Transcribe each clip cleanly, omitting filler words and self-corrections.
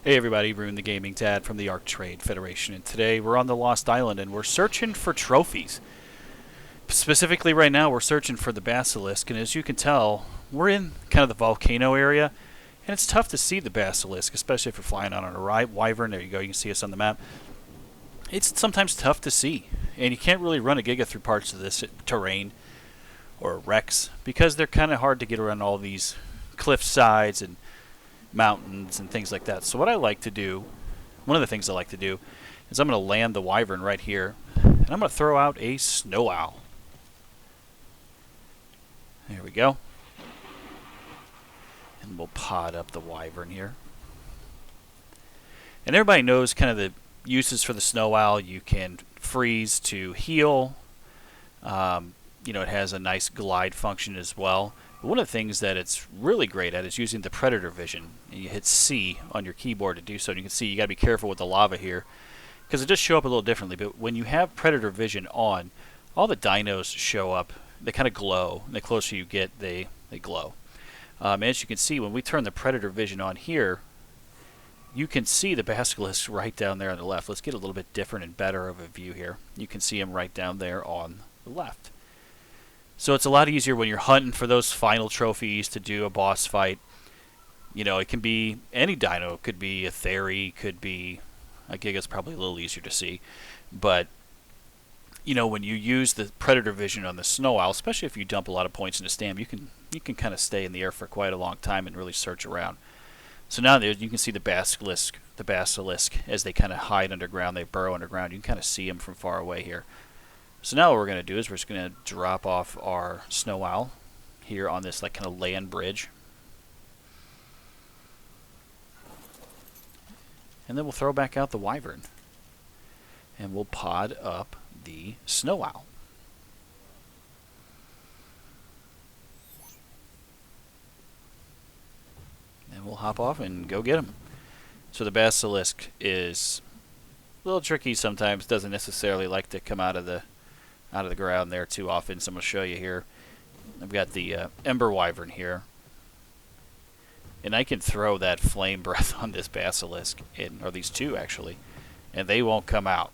Hey everybody, Rune the Gaming Dad from the ARK Trade Federation, and today we're on the Lost Island and we're searching for trophies. Specifically right now we're searching for the Basilisk, and as you can tell, we're in kind of the volcano area, and it's tough to see the Basilisk, especially if you're flying on a wyvern. There you go, you can see us on the map. It's sometimes tough to see, and you can't really run a Giga through parts of this terrain, or wrecks, because they're kind of hard to get around all these cliff sides and mountains and things like that. So what I like to do, one of the things I like to do, is I'm going to land the wyvern right here, and I'm going to throw out a snow owl. There we go. And we'll pod up the wyvern here. And everybody knows kind of the uses for the snow owl. You can freeze to heal. It has a nice glide function as well. But one of the things that it's really great at is using the predator vision. And you hit C on your keyboard to do so. And you can see you got to be careful with the lava here, because it does show up a little differently. But when you have predator vision on, all the dinos show up. They kind of glow. And the closer you get, they glow. As you can see, when we turn the predator vision on here, you can see the basilisk right down there on the left. Let's get a little bit different and better of a view here. You can see him right down there on the left. So it's a lot easier when you're hunting for those final trophies to do a boss fight. It can be any dino. It could be a Theory, could be a Giga's probably a little easier to see. But, when you use the predator vision on the snow owl, especially if you dump a lot of points into stam, you can kind of stay in the air for quite a long time and really search around. So now there you can see the basilisk as they kind of hide underground, they burrow underground. You can kind of see them from far away here. So now what we're going to do is we're just going to drop off our snow owl here on this kind of land bridge. And then we'll throw back out the wyvern. And we'll pod up the snow owl. And we'll hop off and go get him. So the basilisk is a little tricky sometimes, doesn't necessarily like to come out of the ground there too often. So I'm going to show you here. I've got the Ember Wyvern here, and I can throw that flame breath on this basilisk, or these two actually, and they won't come out.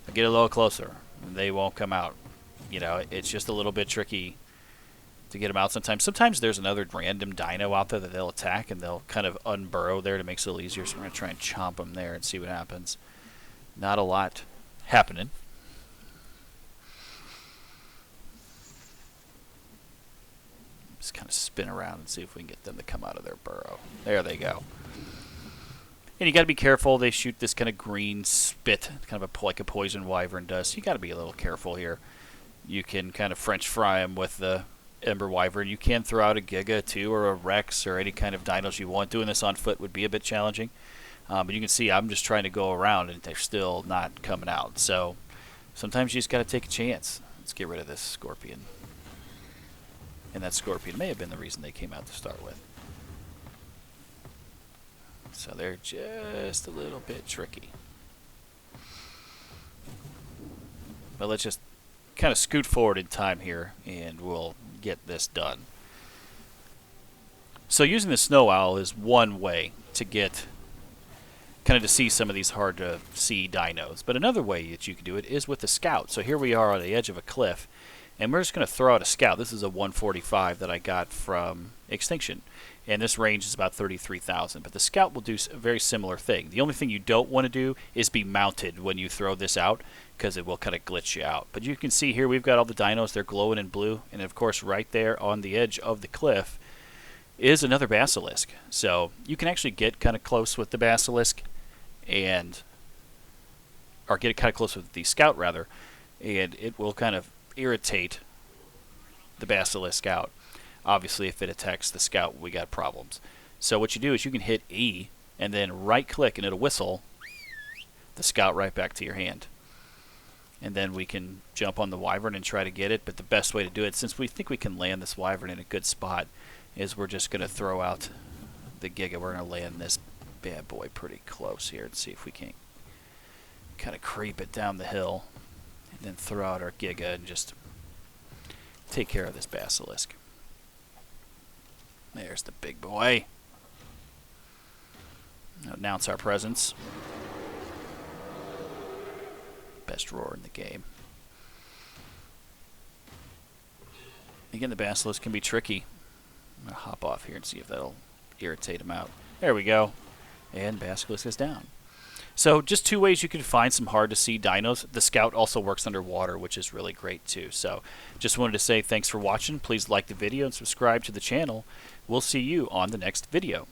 I get a little closer, and they won't come out. It's just a little bit tricky to get them out sometimes. Sometimes there's another random dino out there that they'll attack, and they'll kind of unburrow there to make it a little easier. So we're going to try and chomp them there and see what happens. Not a lot happening. Just kind of spin around and see if we can get them to come out of their burrow. There they go. And you got to be careful. They shoot this kind of green spit, kind of like a poison wyvern does. So you got to be a little careful here. You can kind of French fry them with the Ember Wyvern. You can throw out a Giga too, or a Rex, or any kind of dinos you want. Doing this on foot would be a bit challenging. But you can see I'm just trying to go around, and they're still not coming out. So sometimes you just got to take a chance. Let's get rid of this scorpion. And that scorpion may have been the reason they came out to start with. So they're just a little bit tricky. But let's just kind of scoot forward in time here, and we'll get this done. So using the snow owl is one way to get kind of to see some of these hard to see dinos. But another way that you can do it is with the scout. So here we are on the edge of a cliff, and we're just going to throw out a scout. This is a 145 that I got from Extinction, and this range is about 33,000. But the scout will do a very similar thing. The only thing you don't want to do is be mounted when you throw this out, because it will kind of glitch you out. But you can see here we've got all the dinos. They're glowing in blue, and of course right there on the edge of the cliff is another basilisk. So you can actually get kind of close with the basilisk, or get kind of close with the scout rather, and it will kind of irritate the basilisk out. Obviously if it attacks the scout, we got problems. So what you do is you can hit E and then right click, and it'll whistle the scout right back to your hand. And then we can jump on the wyvern and try to get it. But the best way to do it, since we think we can land this wyvern in a good spot, is we're just going to throw out the Giga. We're going to land this bad boy pretty close here and see if we can kind of creep it down the hill, and then throw out our Giga and just take care of this basilisk. There's the big boy. Announce our presence. Best roar in the game. Again, the basilisk can be tricky. I'm going to hop off here and see if that'll irritate him out. There we go. And basilisk is down. So just two ways you can find some hard to see dinos. The scout also works underwater, which is really great too. So just wanted to say thanks for watching. Please like the video and subscribe to the channel. We'll see you on the next video.